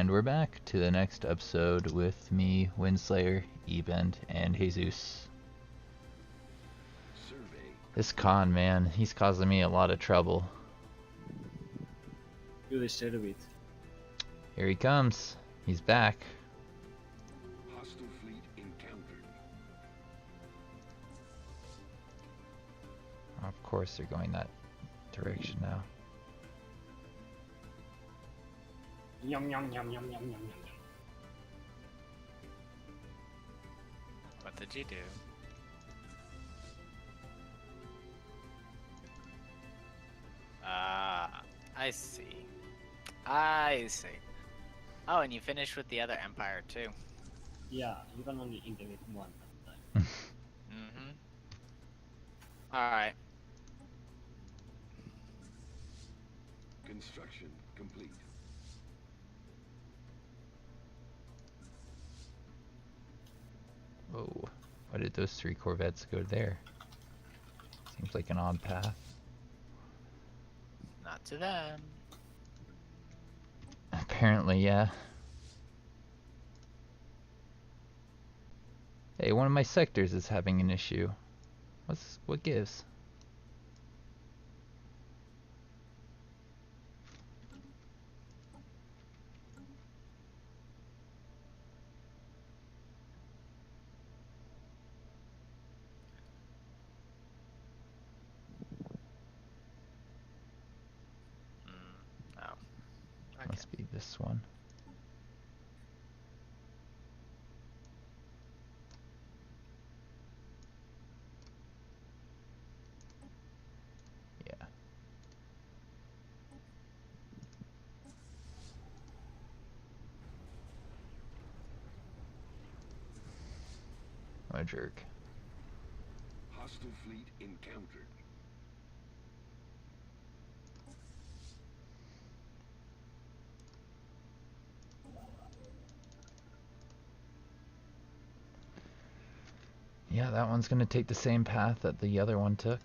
And we're back to the next episode with me, Windslayer, Ebend, and Jesus. This Khan, man, he's causing me a lot of trouble. Do this a little bit. Here he comes. He's back. Hostile fleet encountered. Of course they're going that direction now. Yum yum yum yum yum yum. What did you do? I see. I see. Oh, and you finished with the other empire too. Yeah, you can only integrate one at a time. Mm-hmm. Alright. Construction complete. Whoa. Why did those 3 corvettes go there? Seems like an odd path. Not to them. Apparently, yeah. Hey, one of my sectors is having an issue. What gives? Oh. Okay. Must be this one. Yeah. What a jerk. Hostile fleet encountered. Yeah, that one's gonna take the same path that the other one took.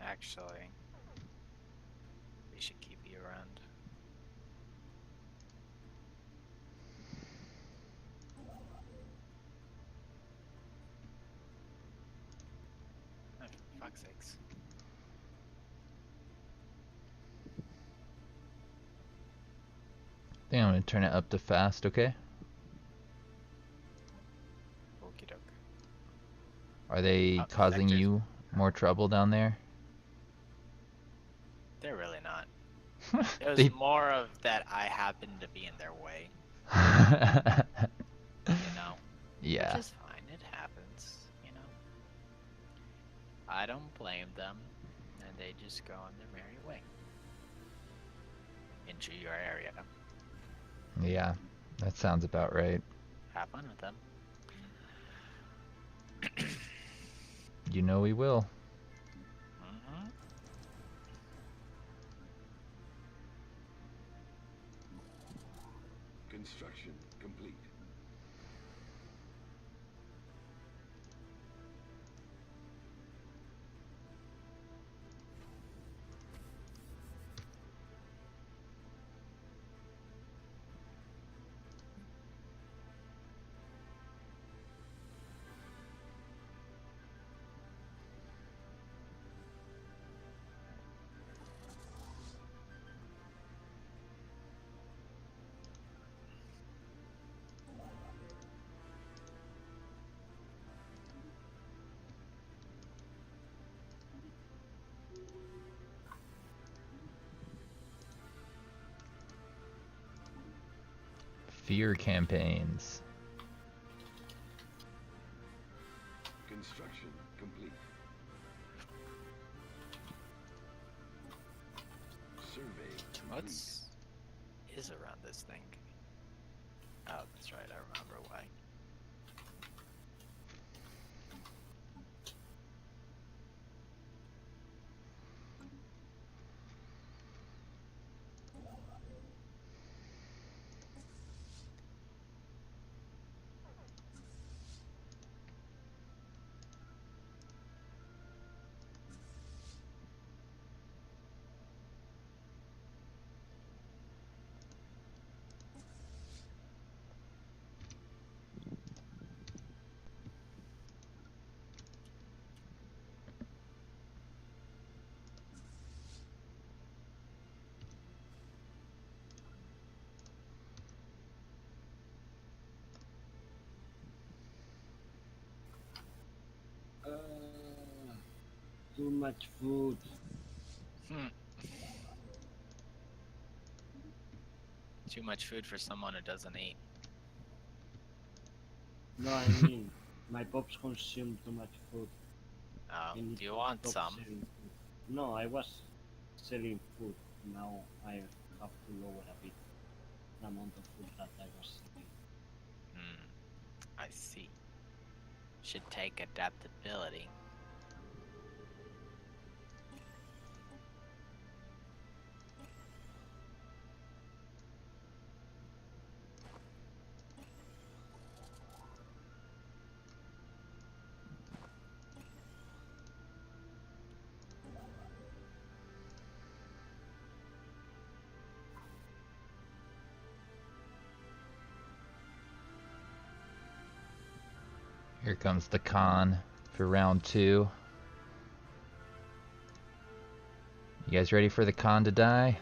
Actually, we should keep you around. Oh, for fuck's sakes. I think I'm gonna turn it up to fast, okay? Okie doke. Are they Up causing sectors. you more trouble down there? They're really not. It was They- more of that I happened to be in their way, you know? Yeah. Which is fine, it happens, you know? I don't blame them, and they just go on their merry way. Into your area. Yeah, that sounds about right. Have fun with them. You know we will. Mm-hmm. Construction complete. Fear campaigns. Construction complete. Survey complete. What's is around this thing? Oh, that's right, I remember why. Too much food. Hmm. Too much food for someone who doesn't eat. No, I mean, my pops consume too much food. Oh, I need do you to want stop some? selling food. No, I was selling food. Now I have to lower a bit the amount of food that I was selling. Hmm. I see. Should take adaptability. Here comes the con for round 2. You guys ready for the con to die?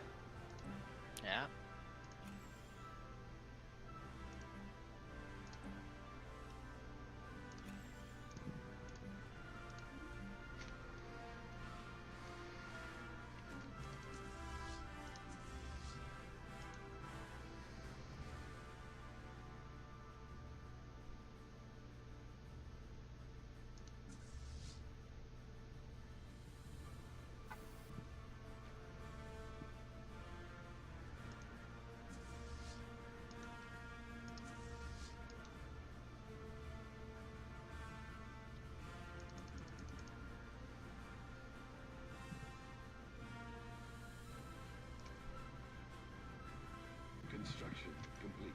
Yeah. Construction complete.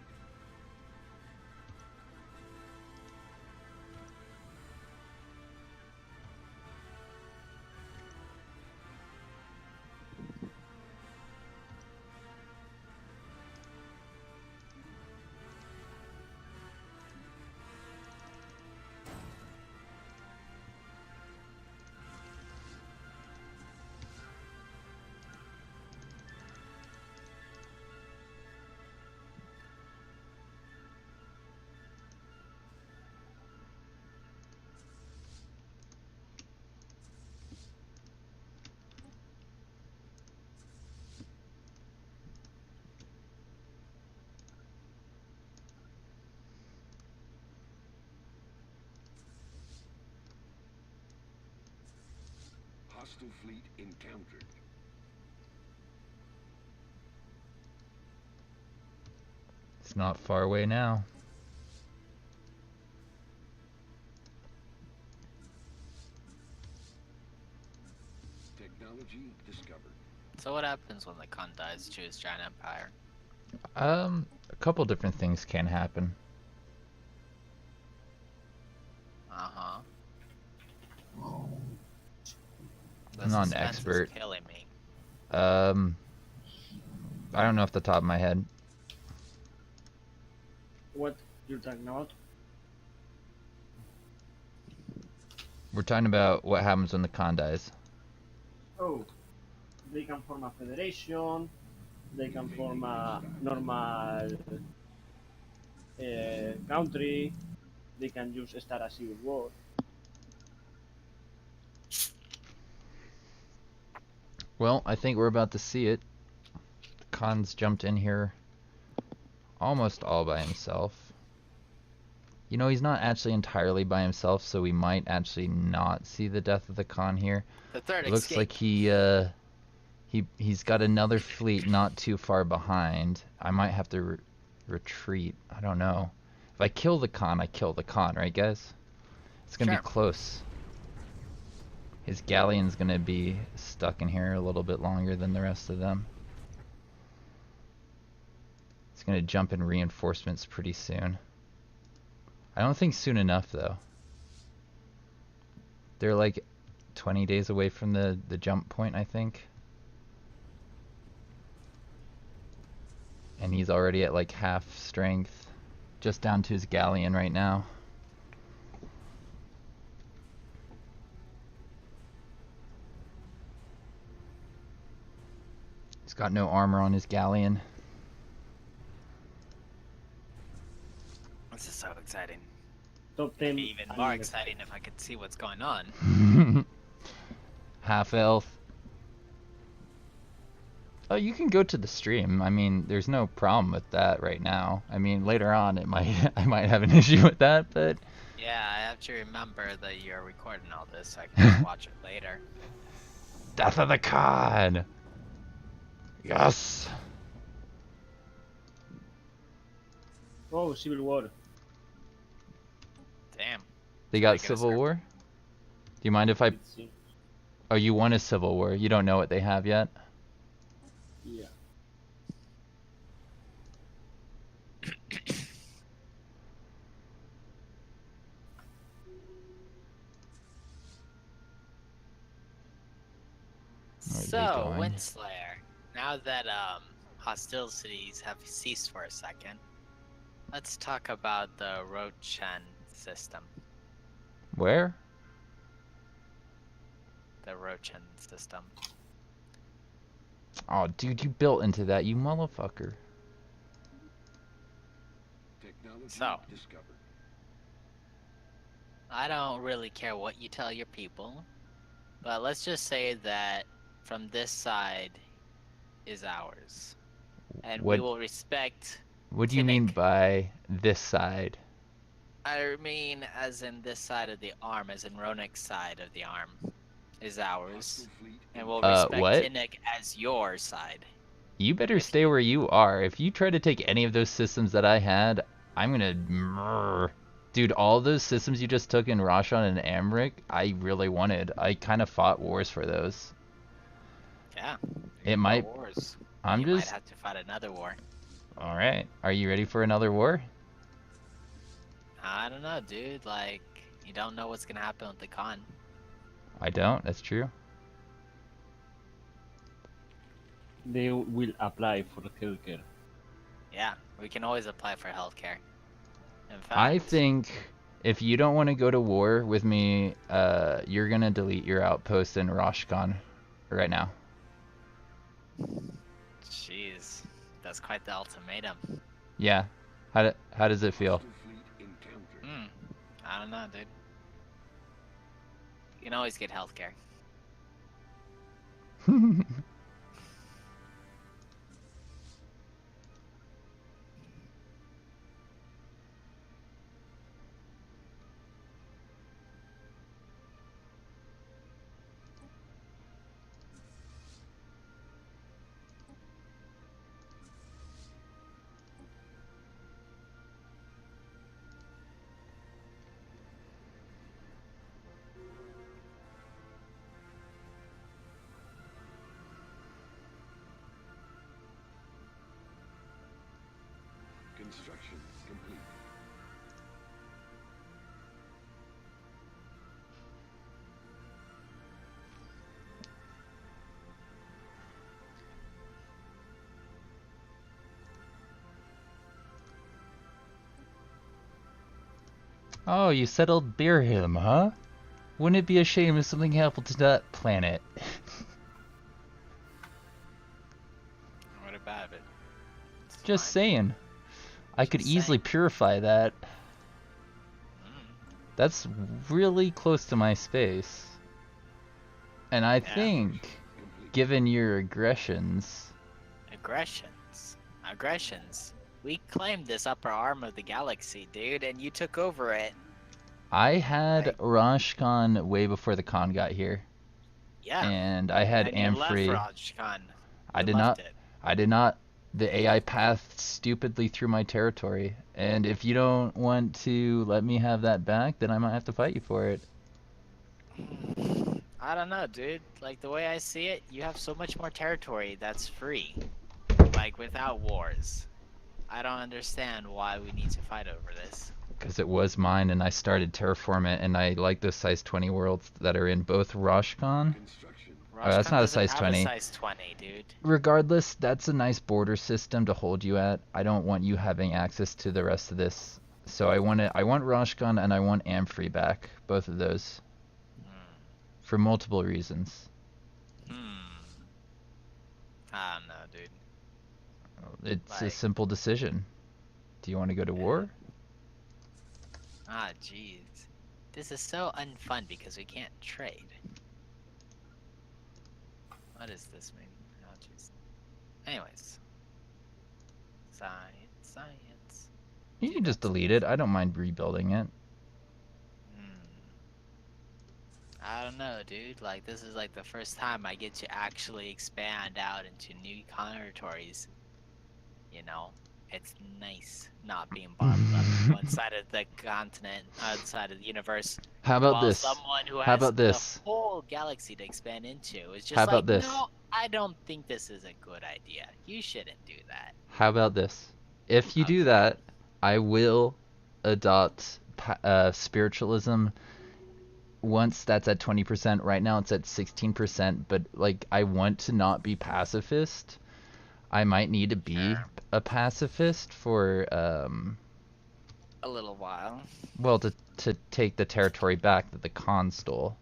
Hostile fleet encountered. It's not far away now. Technology discovered. So what happens when the con dies to his giant empire? A couple different things can happen. Uh-huh. The I'm not an suspense expert. is killing me. I don't know off the top of my head. What you're talking about? We're talking about what happens when the con dies. Oh, they can form a federation. They can form a normal country. They can just start a civil war. Well, I think we're about to see it. The con's jumped in here almost all by himself. You know, he's not actually entirely by himself, so we might actually not see the death of the con here. The third It looks escape. like he's got another fleet not too far behind. I might have to retreat. I don't know. If I kill the con, I kill the con, right, guys? It's gonna Sure. be close. His galleon's gonna be stuck in here a little bit longer than the rest of them. It's gonna jump in reinforcements pretty soon. I don't think soon enough, though. They're like 20 days away from the jump point, I think. And he's already at like half strength. Just down to his galleon right now. He's got no armor on his galleon. This is so exciting. Top 10. It'd be even more exciting if I could see what's going on. half health. Oh, you can go to the stream. I mean, there's no problem with that right now. I mean, later on, it might I might have an issue with that, but Yeah, I have to remember that you're recording all this so I can just watch it later. Death of the Khan. Yes. Oh, Civil War. Damn. They got Civil War? Do you mind if I... It seems. Oh, you want a Civil War. You don't know what they have yet? Yeah. Where are they So, going? Windslayer, now that hostilities have ceased for a second, let's talk about the Rochen system. Where? The Rochen system. Oh, dude, you built into that, you motherfucker. Technology So. discovered. I don't really care what you tell your people, but let's just say that from this side is ours. And we What will respect. What do you mean Civic. by this side? I mean, as in this side of the arm, as in Ronek's side of the arm, is ours. Hostile fleet And we'll what? respect Tinnik as your side. You better If stay where you are. If you try to take any of those systems that I had, I'm gonna... Dude, all those systems you just took in Roshan and Amrik, I really wanted. I kind of fought wars for those. Yeah. It might... Wars. I'm you just... might have to fight another war. Alright. Are you ready for another war? I don't know, dude. Like, you don't know what's gonna happen with the Khan. I don't. That's true. They will apply for healthcare. Yeah, we can always apply for healthcare. In fact, I think if you don't want to go to war with me, you're gonna delete your outpost in Roshkan right now. Jeez, that's quite the ultimatum. Yeah. How does it feel? Hostile fleet encountered. I don't know, dude. You can always get healthcare. Construction complete. Oh, you settled Birham, huh? Wouldn't it be a shame if something happened to that planet? What about it? It's Just fine. saying. I could Just easily saying. purify that. Mm, That's really close to my space. And I Yeah. think, Complete. given your aggressions... Aggressions. We claimed this upper arm of the galaxy, dude, and you took over it. I had Right. Rashkan way before the Khan got here. Yeah. And I had and you left Amfrey. Rajkan. I You did left not. it. I did not. The AI passed stupidly through my territory. And if you don't want to let me have that back, then I might have to fight you for it. I don't know, dude. Like, the way I see it, you have so much more territory that's free. Like, without wars. I don't understand why we need to fight over this. Because it was mine and I started terraform it, and I like those size 20 worlds that are in both Roshkan. Construction. that's Rajkan not a doesn't size have 20. a size 20, dude. Regardless, that's a nice border system to hold you at. I don't want you having access to the rest of this. So I want Roshkan and I want Amfrey back. Both of those. For multiple reasons. I don't know, dude. It's a Like- simple decision. Do you want to go to war? Ah, jeez. This is so unfun because we can't trade. What is this mean? Oh, jeez. Anyways. Science. You can just delete it. I don't mind rebuilding it. I don't know, dude. Like, this is like the first time I get to actually expand out into new territories. You know? It's nice not being bottled up in one side of the continent, outside of the universe. How about while this? someone who How has about this? the whole galaxy to expand into is just How like, about this? no, I don't think this is a good idea. You shouldn't do that. How about this? If you do Okay. that, I will adopt spiritualism once that's at 20%. Right now it's at 16%, but like I want to not be pacifist. I might need to be Sure. a pacifist for A little while. well, to take the territory back that the Khan stole.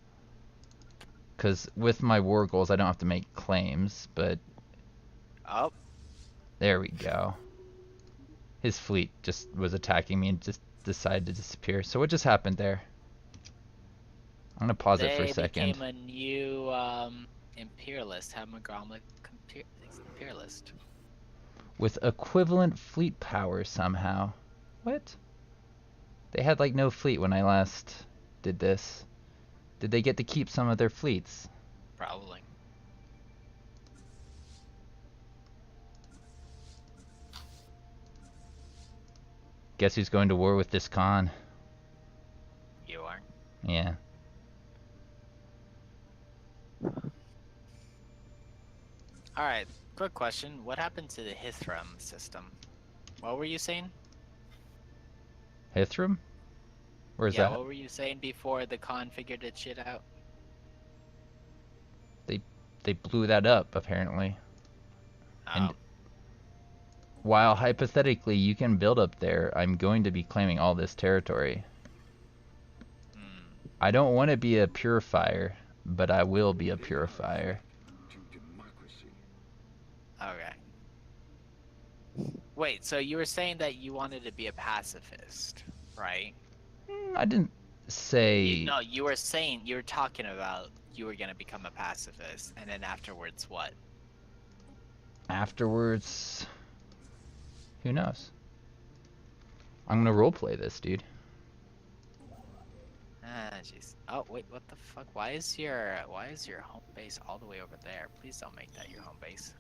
Because with my war goals, I don't have to make claims, but Oh, there we go. His fleet just was attacking me and just decided to disappear. So what just happened there? I'm gonna pause it for a they second. became a new imperialist, Hamagromlic imperialist. With equivalent fleet power somehow. What? They had like no fleet when I last did this. Did they get to keep some of their fleets? Probably. Guess who's going to war with this Khan? You are. Yeah. Alright, quick question. What happened to the Hithram system? What were you saying? Hithram? Where's Yeah, that? what were you saying before the Khan figured its shit out? They blew that up, apparently. Oh, And while hypothetically you can build up there, I'm going to be claiming all this territory. I don't want to be a purifier, but I will be a purifier. To democracy. okay. Wait, so you were saying that you wanted to be a pacifist, right? I didn't say... No, you were saying, you were talking about you were gonna become a pacifist, and then afterwards what? Afterwards... Who knows? I'm gonna roleplay this, dude. Ah, jeez. Oh, wait, what the fuck? Why is your home base all the way over there? Please don't make that your home base.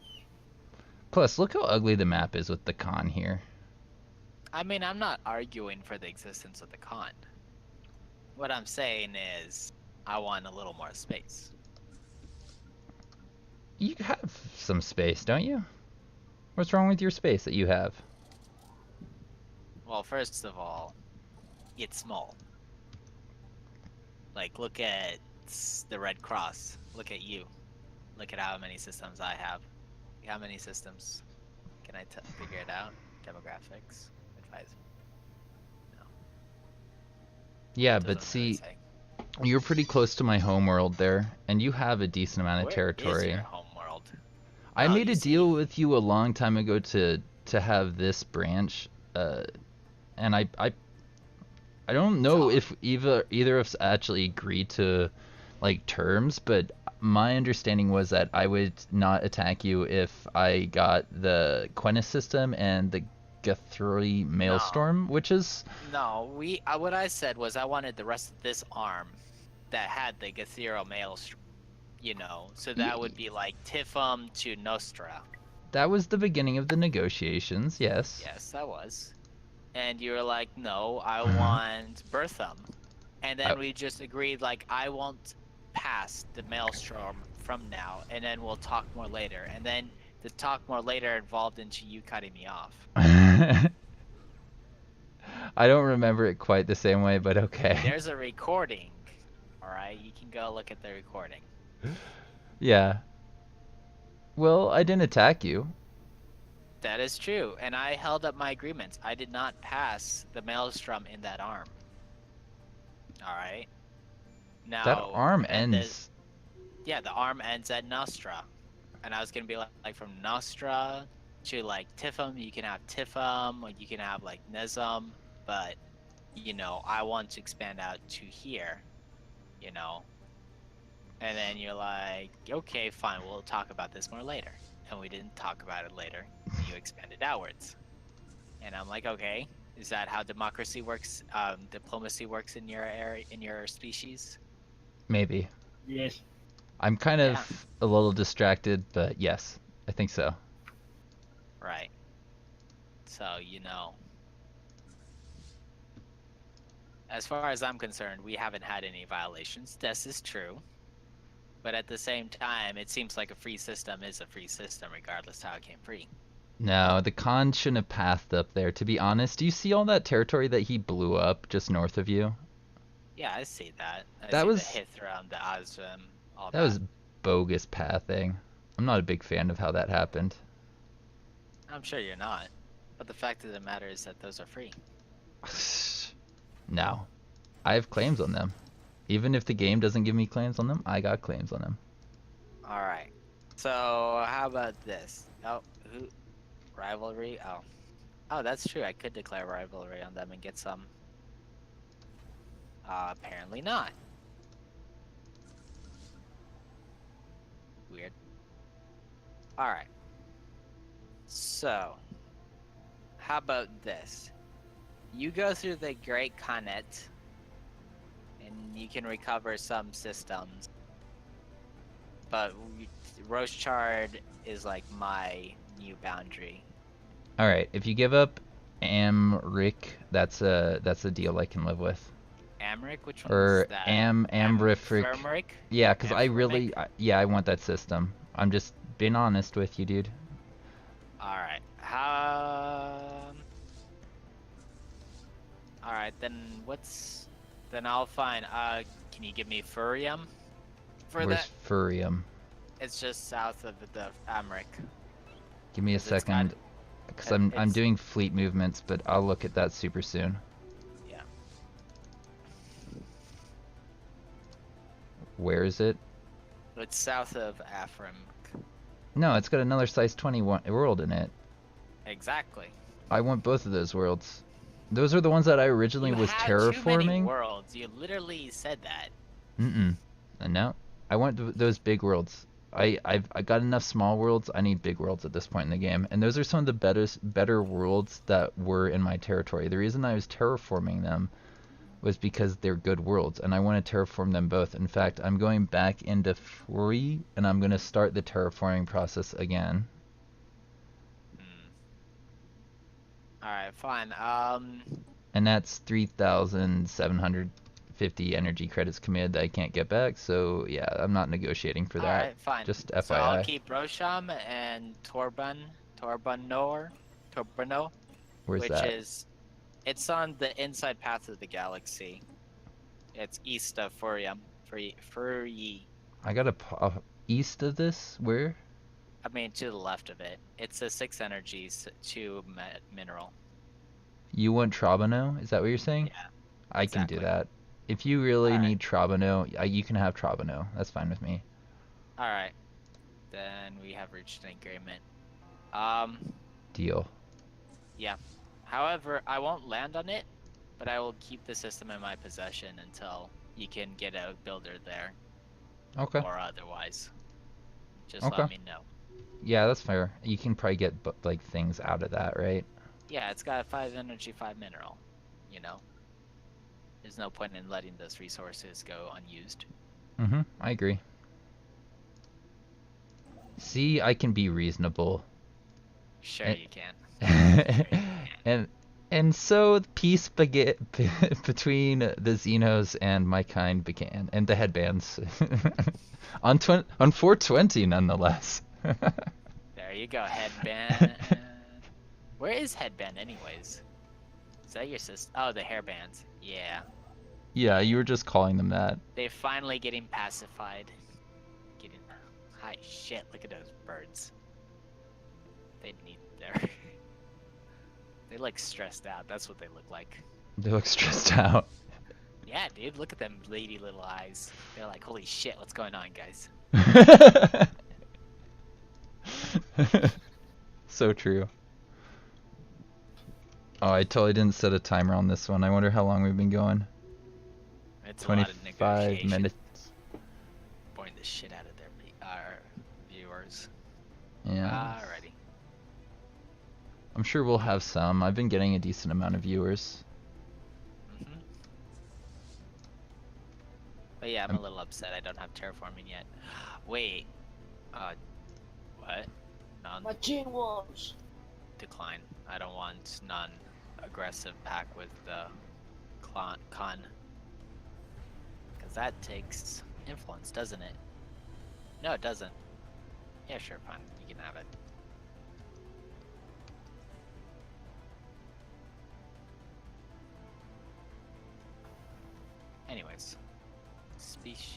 Plus, look how ugly the map is with the Khan here. I mean, I'm not arguing for the existence of the Khan. What I'm saying is, I want a little more space. You have some space, don't you? What's wrong with your space that you have? Well, first of all, it's small. Like, look at the Red Cross. Look at you. Look at how many systems I have. How many systems? Can I figure it out? Demographics. Advisor. No. Yeah, Doesn't but see, really say. you're pretty close to my homeworld there, and you have a decent amount of Where territory. is your homeworld? I Oh, made you a see. deal with you a long time ago to have this branch, and I don't know if either of us actually agreed to like terms, but my understanding was that I would not attack you if I got the Quennis system and the Guthrie Maelstrom, which is No, what I said was I wanted the rest of this arm that had the Gathero Maelstrom, you know, so that would be like Tifum to Nostra. that was the beginning of the negotiations. Yes. Yes, that was. And you were like, no, I want Bertham. And then we just agreed, like, I won't pass the Maelstrom from now, and then we'll talk more later. And then the talk more later involved into you cutting me off. I don't remember it quite the same way, but okay. There's a recording, alright? You can go look at the recording. Yeah. Well, I didn't attack you. That is true, and I held up my agreements. I did not pass the Maelstrom in that arm. Alright? Now, That arm and ends. yeah, the arm ends at Nostra. And I was gonna be like from Nostra to like Tifum, you can have Tifum, or you can have like Nizam, but you know, I want to expand out to here, you know. And then you're like, okay, fine, we'll talk about this more later. And we didn't talk about it later. You expanded outwards. And I'm like, okay, is that how democracy works, diplomacy works in your area, in your species? Maybe. Yes. I'm kind Yeah. of a little distracted, but yes, I think so. Right. So, you know, as far as I'm concerned, we haven't had any violations. This is true. But at the same time, it seems like a free system is a free system, regardless how it came free. No, the Khan shouldn't have pathed up there. To be honest, do you see all that territory that he blew up just north of you? Yeah, I see that. I That see was- the Hithram, the Azim, all That was bogus pathing. I'm not a big fan of how that happened. I'm sure you're not. But the fact of the matter is that those are free. No. I have claims on them. Even if the game doesn't give me claims on them, I got claims on them. Alright. So, how about this? Oh, who? Rivalry? Oh. Oh, that's true. I could declare rivalry on them and get some. Apparently not. Weird. Alright. So, how about this? You go through the Great Khanet, and you can recover some systems. But Rochard is like my new boundary. All right, if you give up Amric, that's a deal I can live with. Amric, which one Or is that? Ambrifric. Amphirmeric? Yeah, because I really, Amphirmic? I want that system. I'm just being honest with you, dude. Alright. Alright, then what's... Then I'll find... can you give me Furium? For Where's that? Furium? It's just south of the Amric. Give me a 'Cause it's got- second, because I'm it's- doing fleet movements, but I'll look at that super soon. Yeah. Where is it? It's south of Afrim. No, it's got another size 21 world in it. Exactly. I want both of those worlds. Those are the ones that I originally You was had too many terraforming. worlds. You literally said that. No, I want those big worlds. I got enough small worlds. I need big worlds at this point in the game, and those are some of the better worlds that were in my territory. The reason I was terraforming them was because they're good worlds, and I want to terraform them both. In fact, I'm going back into free, and I'm going to start the terraforming process again. Alright, fine. And that's 3,750 energy credits committed that I can't get back, so yeah, I'm not negotiating for that. Alright, fine. Just So I'll FYI. keep Rosham and Torbano, Where's which that? is... It's on the inside path of the galaxy. It's east of Furium. Furi. I got east of this? Where? I mean, to the left of it. It's a 6 energies 2 mineral. You want Trabano? Is that what you're saying? Yeah. I can do exactly. that. If you really Alright. need Trabano, you can have Trabano. That's fine with me. Alright. Then we have reached an agreement. Deal. Yeah. However, I won't land on it, but I will keep the system in my possession until you can get a builder there. Okay. Or otherwise. Just Okay. let me know. Yeah, that's fair. You can probably get like things out of that, right? Yeah, it's got 5 energy, 5 mineral. You know? There's no point in letting those resources go unused. I agree. See, I can be reasonable. Sure you can. and so peace between the Xenos and my kind began, and the headbands. on 420 nonetheless. There you go, headband. Where is headband anyways? Is that your sister? Oh, the hairbands. Yeah. Yeah, you were just calling them that. They're finally getting pacified. Getting... Hi, shit, look at those birds. They need their... They look stressed out, that's what they look like. They look stressed out. Yeah, dude, look at them lady little eyes. They're like, holy shit, what's going on, guys? So true. Oh, I totally didn't set a timer on this one. I wonder how long we've been going. It's a lot of 25 negotiation. minutes. Point shit out of our viewers. Yeah. Alrighty. I'm sure we'll have some. I've been getting a decent amount of viewers. Hmm. But yeah, I'm a little upset I don't have terraforming yet. Wait. What? None. Machine wars. Decline. I don't want non-aggressive pack with the con. Because that takes influence, doesn't it? No, it doesn't. Yeah, sure, fine. You can have it. Anyways. Species.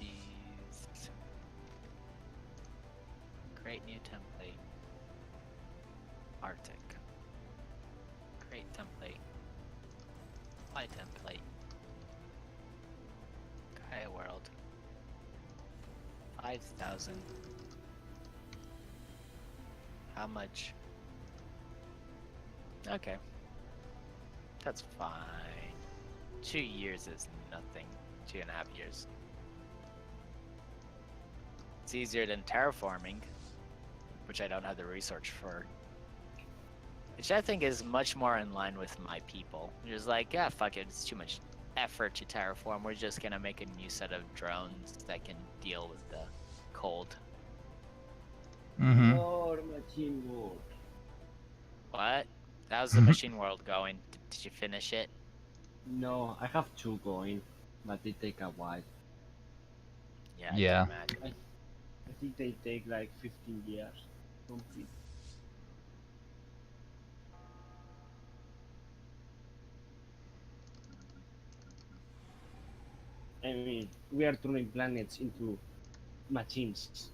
Create new template. Arctic. Create template. Apply template. Gaia world. 5,000. How much? Okay. That's fine. 2 years is nothing. 2.5 years. It's easier than terraforming, which I don't have the research for. Which I think is much more in line with my people. Just like, yeah, fuck it, it's too much effort to terraform. We're just gonna make a new set of drones that can deal with the cold. Mm-hmm. More machine wars. What? How's the machine world going? Did you finish it? No, I have 2 going, but they take a while. Yeah, Yeah. I can imagine. I think they take like 15 years to complete. I mean, we are turning planets into machines.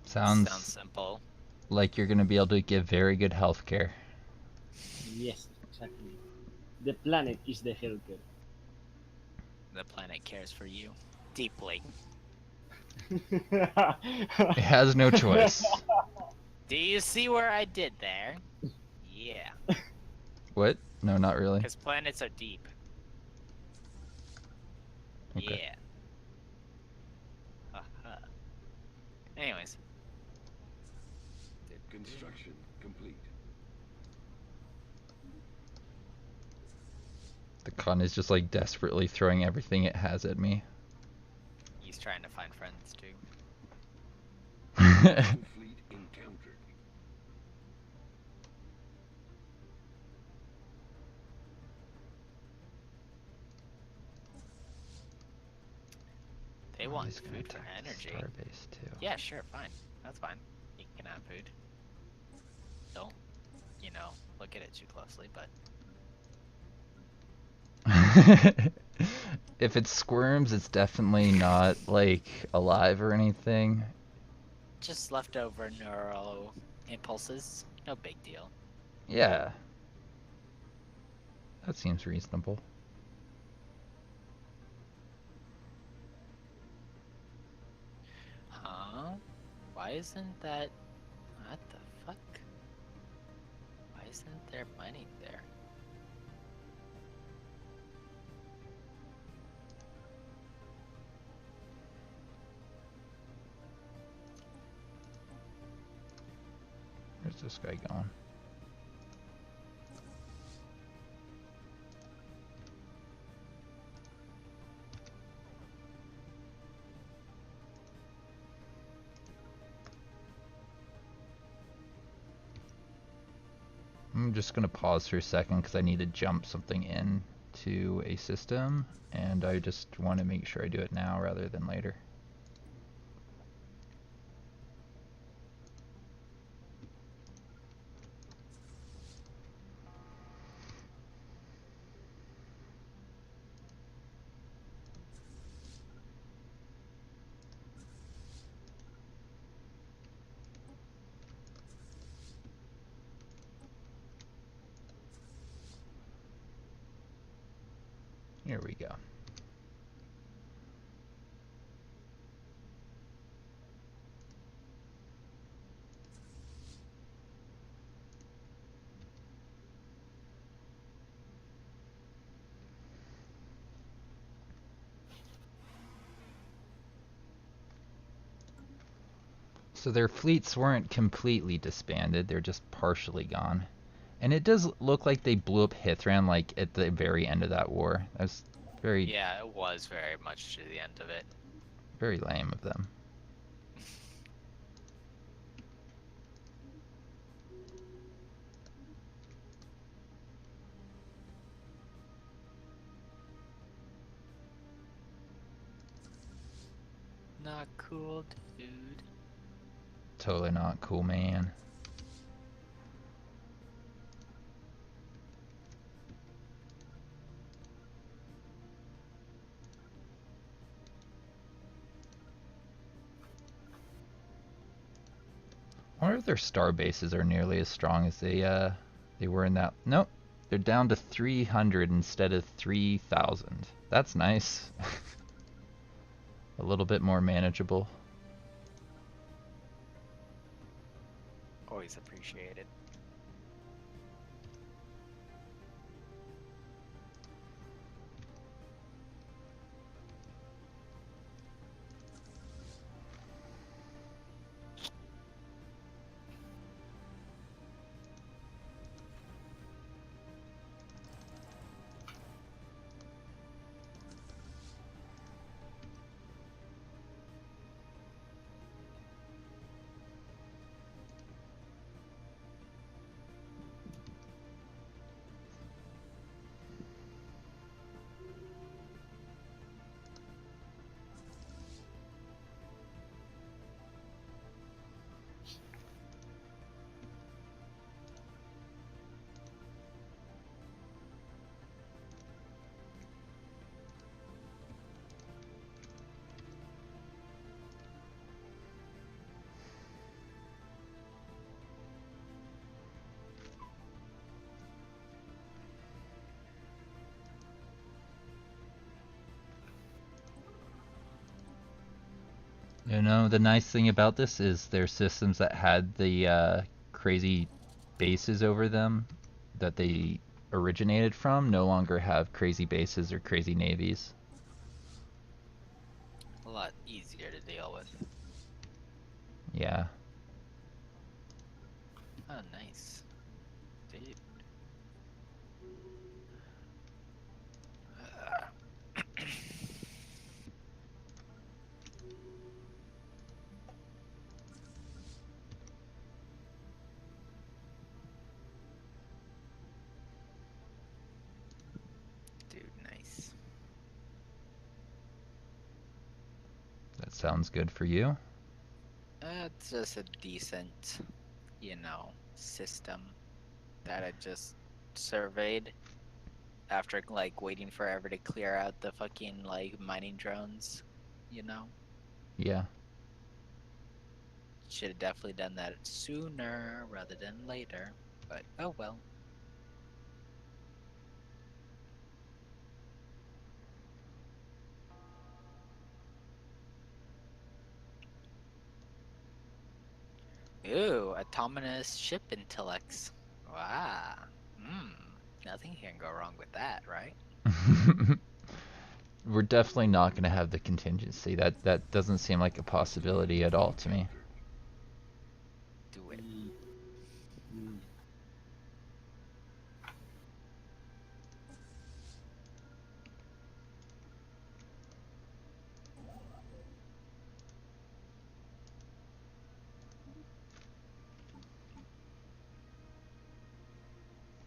Sounds simple. like you're gonna be able to give very good healthcare. Yes, exactly. The planet is the healthcare. The planet cares for you deeply. It has no choice. Do you see where I did there? Yeah. What? No, not really. Because planets are deep. Okay. Yeah. Haha. Anyways. Construction complete. The con is just like desperately throwing everything it has at me. He's trying to find friends too. Fleet encountered. They Oh, want he's gonna food for attack the energy. Starbase too. Yeah, sure, fine. That's fine. You can have food. Don't, look at it too closely, but If it squirms, it's definitely not like alive or anything. just leftover neural impulses. No big deal. Yeah. That seems reasonable. Huh? Why isn't that... What the fuck? Why isn't there money there? Where's this guy going? I'm just gonna pause for a second because I need to jump something in to a system, and I just want to make sure I do it now rather than later. Here we go. So their fleets weren't completely disbanded, they're just partially gone. And it does look like they blew up Hithran like at the very end of that war. That's very Yeah, it was very much to the end of it. very lame of them. Not cool, dude. Totally not cool, man. I wonder if their star bases are nearly as strong as they were in that. Nope, they're down to 300 instead of 3,000. That's nice. A little bit more manageable. Always appreciated. You know, the nice thing about this is their systems that had the crazy bases over them that they originated from no longer have crazy bases or crazy navies. A lot easier to deal with. Yeah. Oh, nice. Dude. Dude, nice. That sounds good for you. It's just a decent, system that I just surveyed after like waiting forever to clear out the fucking like mining drones, you know? Yeah. Should have definitely done that sooner rather than later, but oh well. Ooh, autonomous ship intellects. Wow. Nothing can go wrong with that, right? We're definitely not going to have the contingency. That doesn't seem like a possibility at all to me. Do it. Mm.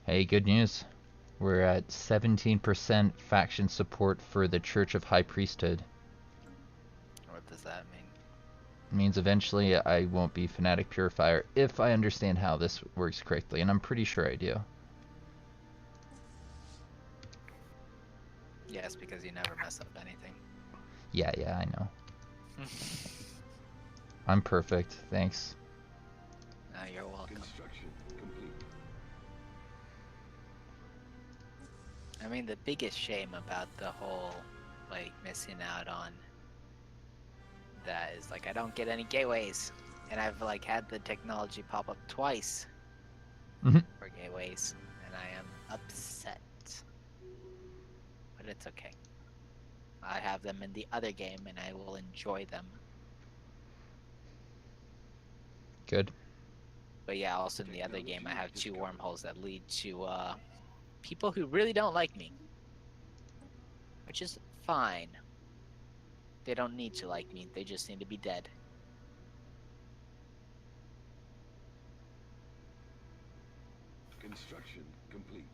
Hey, good news. We're at 17% faction support for the Church of High Priesthood. What does that mean? It means eventually I won't be Fanatic Purifier if I understand how this works correctly, and I'm pretty sure I do. Yes, because you never mess up anything. Yeah, I know. I'm perfect, thanks. You're welcome. Construction complete. I mean, the biggest shame about the whole, like, missing out on that is, like, I don't get any gateways. And I've, like, had the technology pop up twice for gateways, and I am upset. But it's okay. I have them in the other game, and I will enjoy them. Good. But yeah, also in the other game, I have 2 wormholes that lead to people who really don't like me, which is fine. They don't need to like me. They just need to be dead. Construction complete.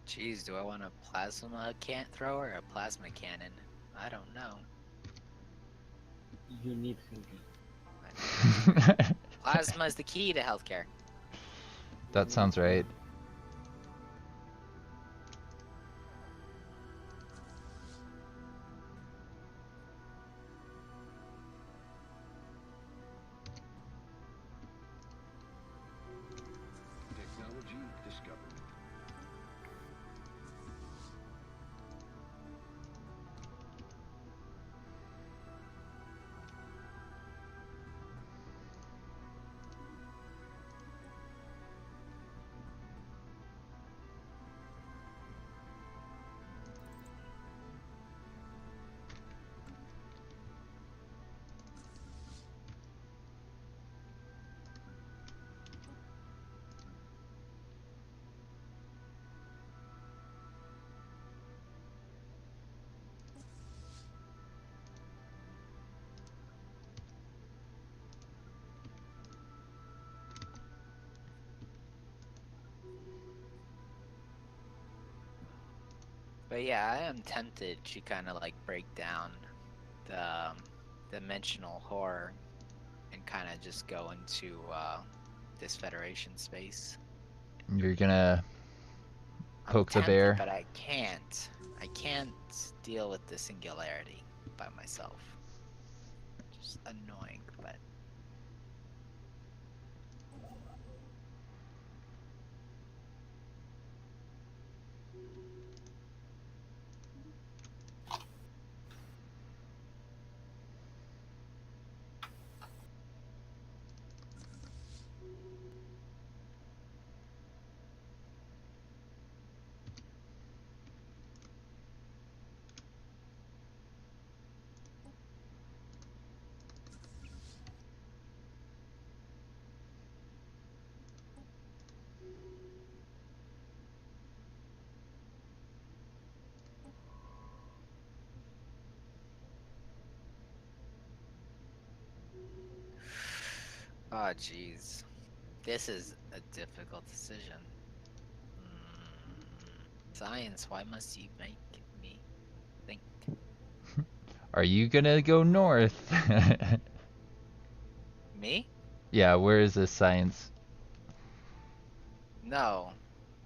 Jeez, do I want a plasma thrower or a plasma cannon? I don't know. You need thinking. Plasma is the key to healthcare. That sounds right. Technology discovered. But yeah, I am tempted to kind of like break down the dimensional horror and kind of just go into this Federation space. You're gonna I'm poke the tempted, bear. but I can't. I can't deal with the singularity by myself. Just annoying, but oh jeez, this is a difficult decision. Science, why must you make me think? Are you gonna go north? Me? Yeah, where is this science? No.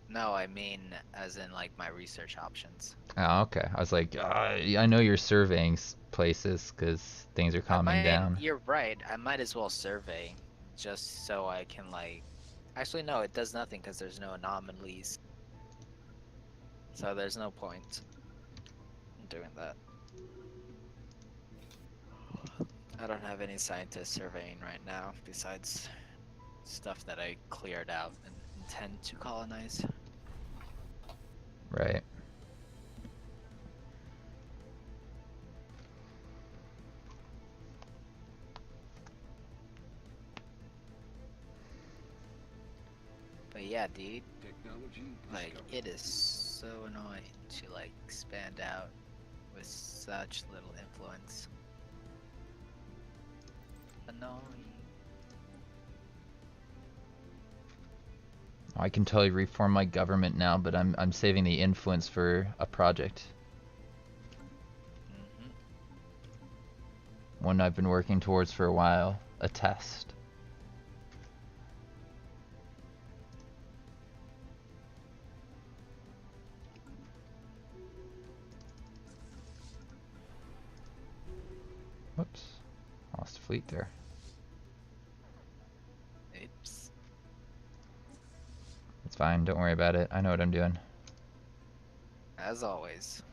No, I mean as in like my research options. Oh, okay. I was like, I know you're surveying places because things are calming down. You're right. I might as well survey just so I can like. Actually, no, it does nothing because there's no anomalies. So there's no point in doing that. I don't have any scientists surveying right now besides stuff that I cleared out and intend to colonize. Right. But yeah, dude, Technology like discovered. it is so annoying to like expand out with such little influence. Annoying. I can totally reform my government now, but I'm saving the influence for a project. Mm-hmm. one I've been working towards for a while. A test. Whoops. Lost a fleet there. Oops. It's fine, don't worry about it. I know what I'm doing. As always.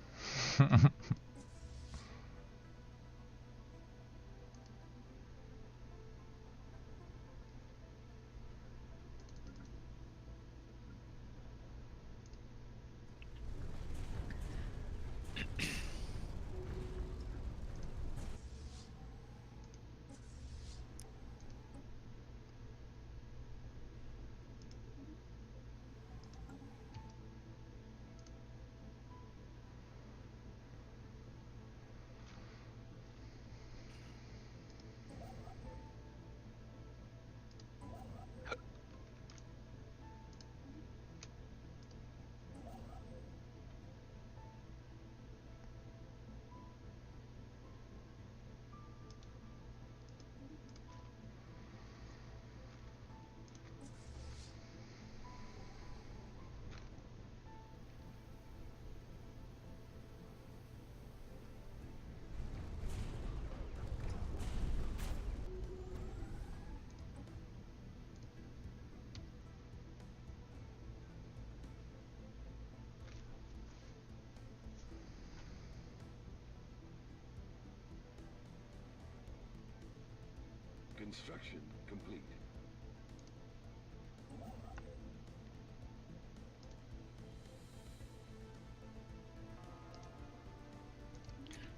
Construction complete.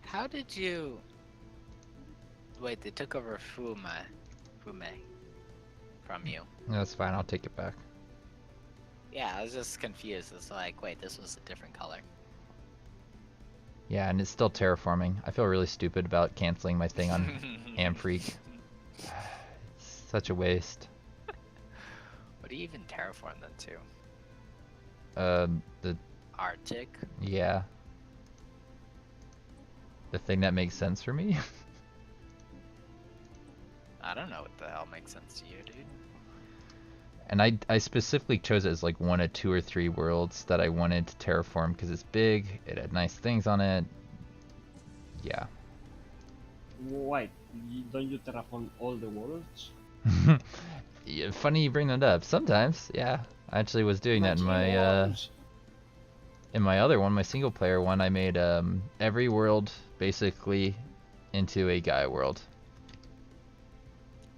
How did you... Wait, they took over Fume from you. That's fine, I'll take it back. Yeah, I was just confused. It's like, wait, this was a different color. Yeah, and it's still terraforming. I feel really stupid about canceling my thing on Amfreak. It's such a waste. What do you even terraform them to? The Arctic? yeah. The thing that makes sense for me. I don't know what the hell makes sense to you, dude. And I specifically chose it as like one of 2 or 3 worlds that I wanted to terraform because it's big, it had nice things on it. Yeah. Why? Don't you terraform all the worlds? Yeah, funny you bring that up. Sometimes, yeah. I actually was doing that in my other one, my single player one. I made every world basically into a Gaia world.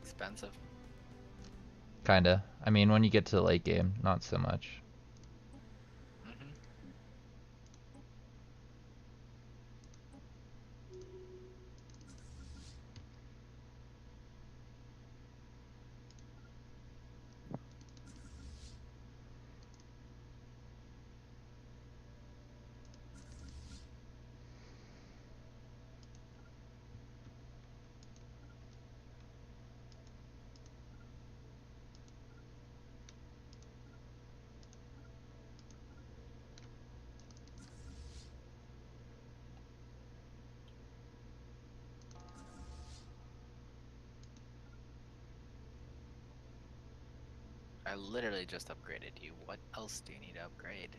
Expensive. Kinda. I mean, when you get to the late game, not so much. Mm-hmm. I literally just upgraded you. What else do you need to upgrade?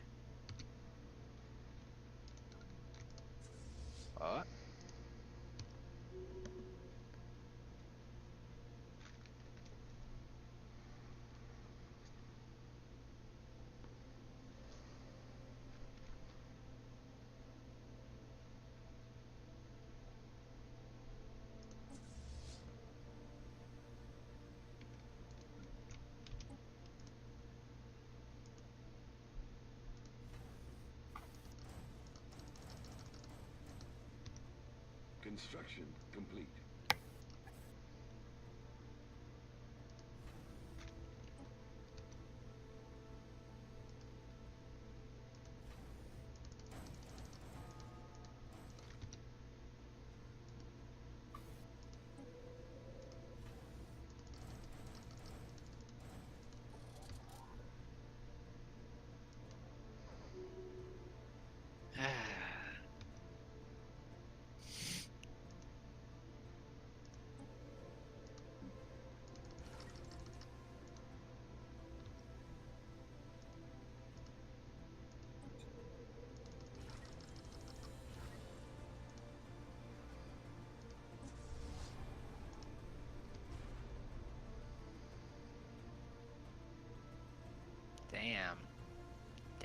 What? Construction complete.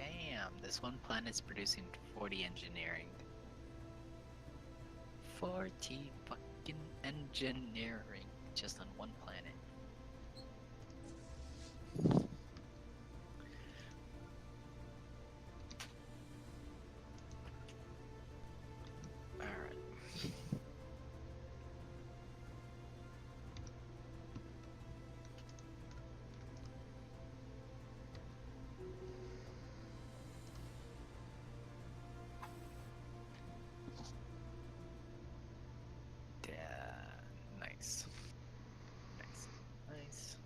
Damn, this one planet's producing 40 engineering. 40 fucking engineering just on one planet. Alright. Yeah, nice. Nice. Nice.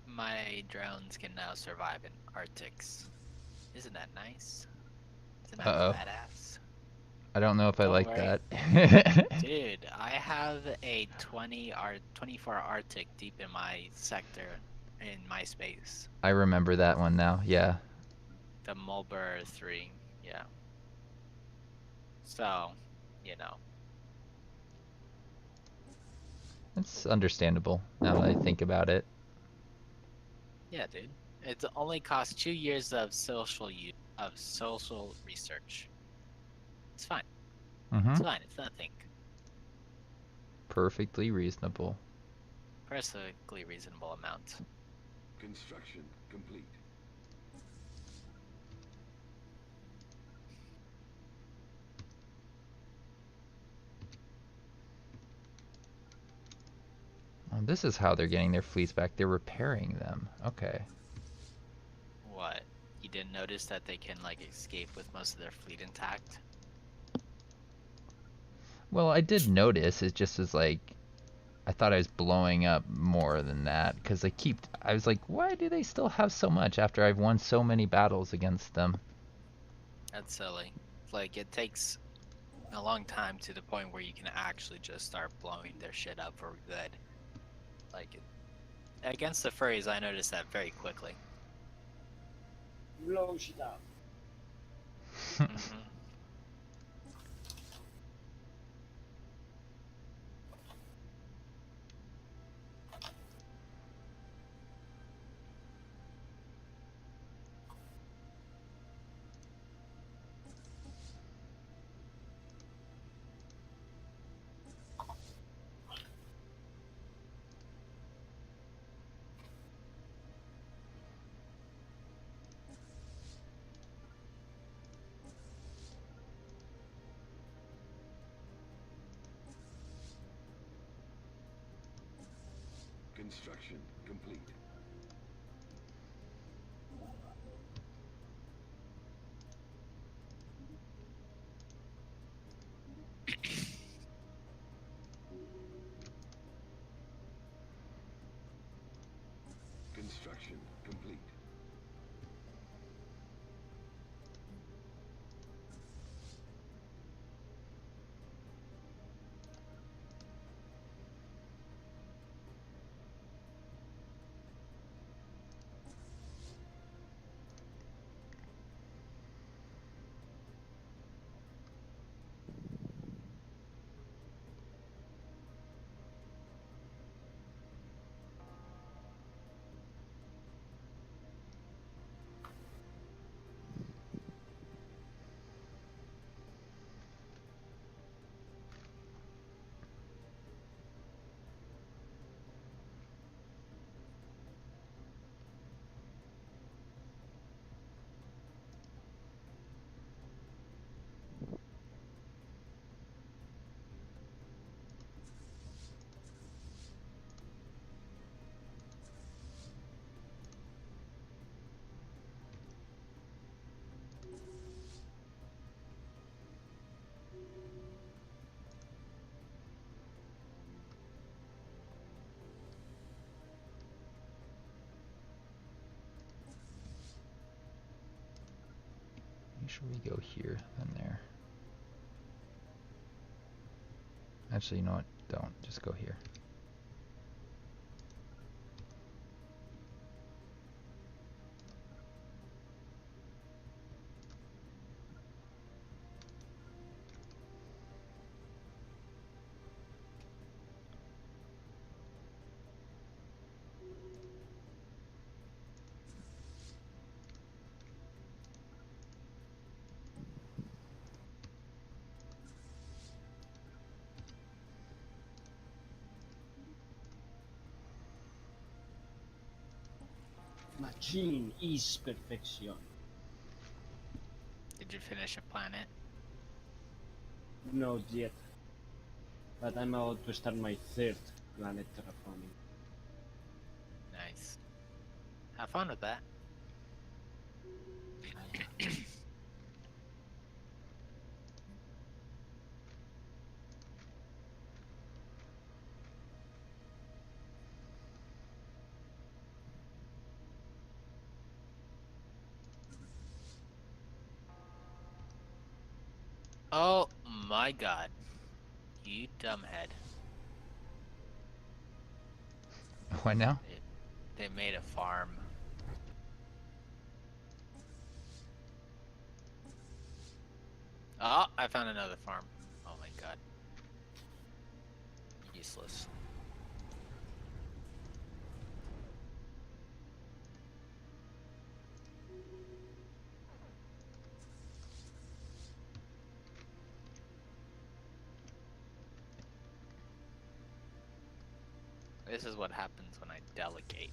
My drones can now survive in Arctics. Isn't that nice? Isn't that Uh-oh. badass? I don't know if I Don't like worry. that. Dude, I have a 24 Arctic deep in my sector, in my space. I remember that one now. Yeah. The Mulber 3, yeah. So, you know. It's understandable now that I think about it. Yeah, dude. It only costs 2 years of social research. It's fine. Mm-hmm. It's fine. It's nothing. Perfectly reasonable. Perfectly reasonable amount. Construction complete. Oh, this is how they're getting their fleets back. They're repairing them. Okay. What? You didn't notice that they can, like, escape with most of their fleet intact? Well, I did notice. It just was like, I thought I was blowing up more than that. Because I was like, why do they still have so much after I've won so many battles against them? That's silly. Like, it takes a long time to the point where you can actually just start blowing their shit up for good. Like, against the furries, I noticed that very quickly. Blow shit up. Mhm. Construction complete. Construction complete. Should we go here and there? Actually, you know what? Don't. Just go here. Machine is perfection. Did you finish a planet? Not yet. But I'm about to start my third planet terraforming. Nice. Have fun with that. Oh my god. You dumbhead. What now? They made a farm. Oh, I found another farm. Oh my god. Useless. This is what happens when I delegate.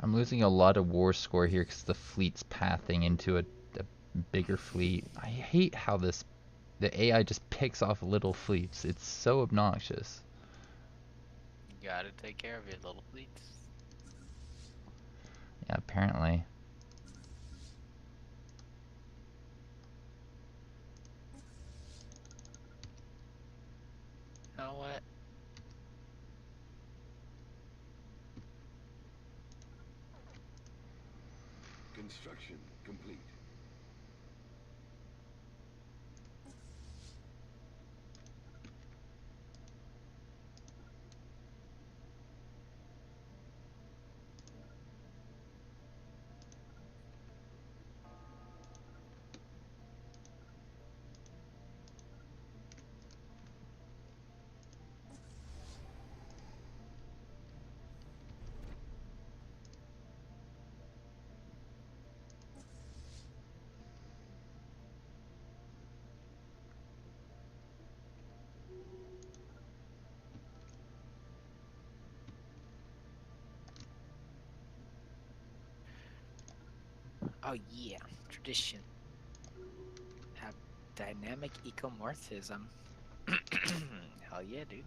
I'm losing a lot of war score here because the fleet's pathing into a bigger fleet. I hate how the AI just picks off little fleets. It's so obnoxious. You gotta take care of your little fleets. Yeah, apparently. You know what? Construction complete. Oh yeah, tradition. Have dynamic ecomorphism. Hell yeah, dude.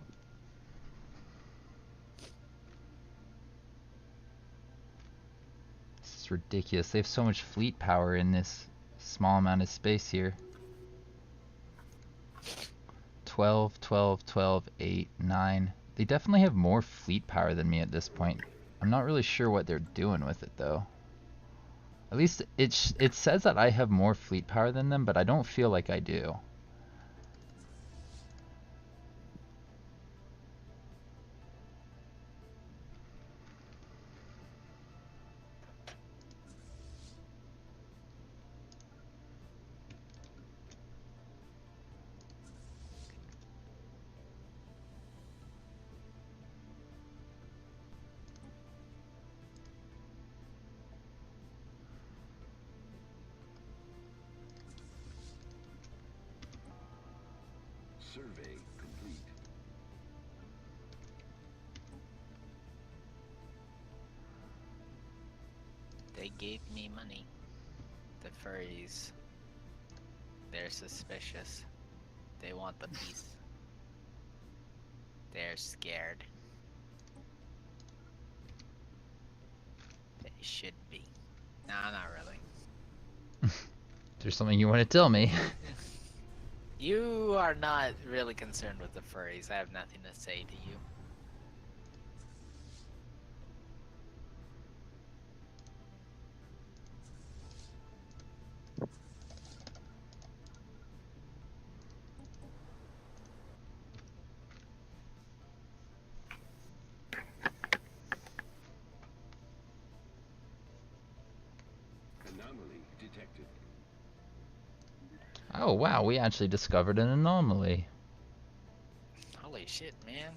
This is ridiculous. They have so much fleet power in this small amount of space here. 12, 12, 12, 8, 9. They definitely have more fleet power than me at this point. I'm not really sure what they're doing with it though. At least it says that I have more fleet power than them, but I don't feel like I do. Survey complete. They gave me money. The furries. They're suspicious. They want the peace. They're scared. They should be. Nah, not really. There's something you want to tell me. You are not really concerned with the furries. I have nothing to say to you. Anomaly detected. Oh wow, we actually discovered an anomaly. Holy shit, man.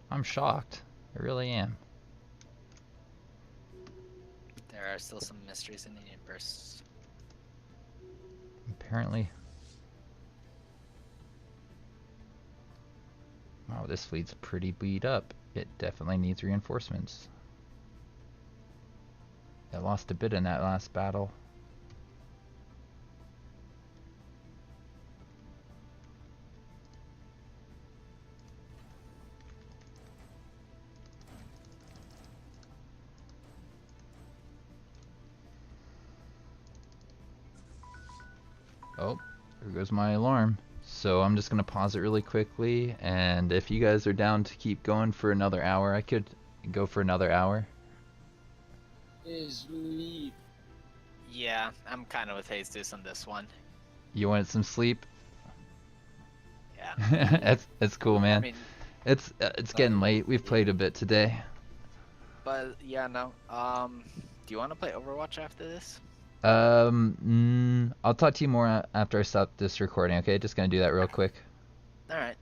I'm shocked. I really am. There are still some mysteries in the universe. Apparently. Oh, this fleet's pretty beat up. It definitely needs reinforcements. It lost a bit in that last battle. Oh, there goes my alarm. So I'm just gonna pause it really quickly, and if you guys are down to keep going for another hour, I could go for another hour. Sleep. Yeah, I'm kind of with Jesus on this one. You wanted some sleep? Yeah. That's cool, I man. mean, It's getting late. We've played a bit today. but yeah, no. Do you want to play Overwatch after this? I'll talk to you more after I stop this recording. Okay, just gonna do that real quick. All right.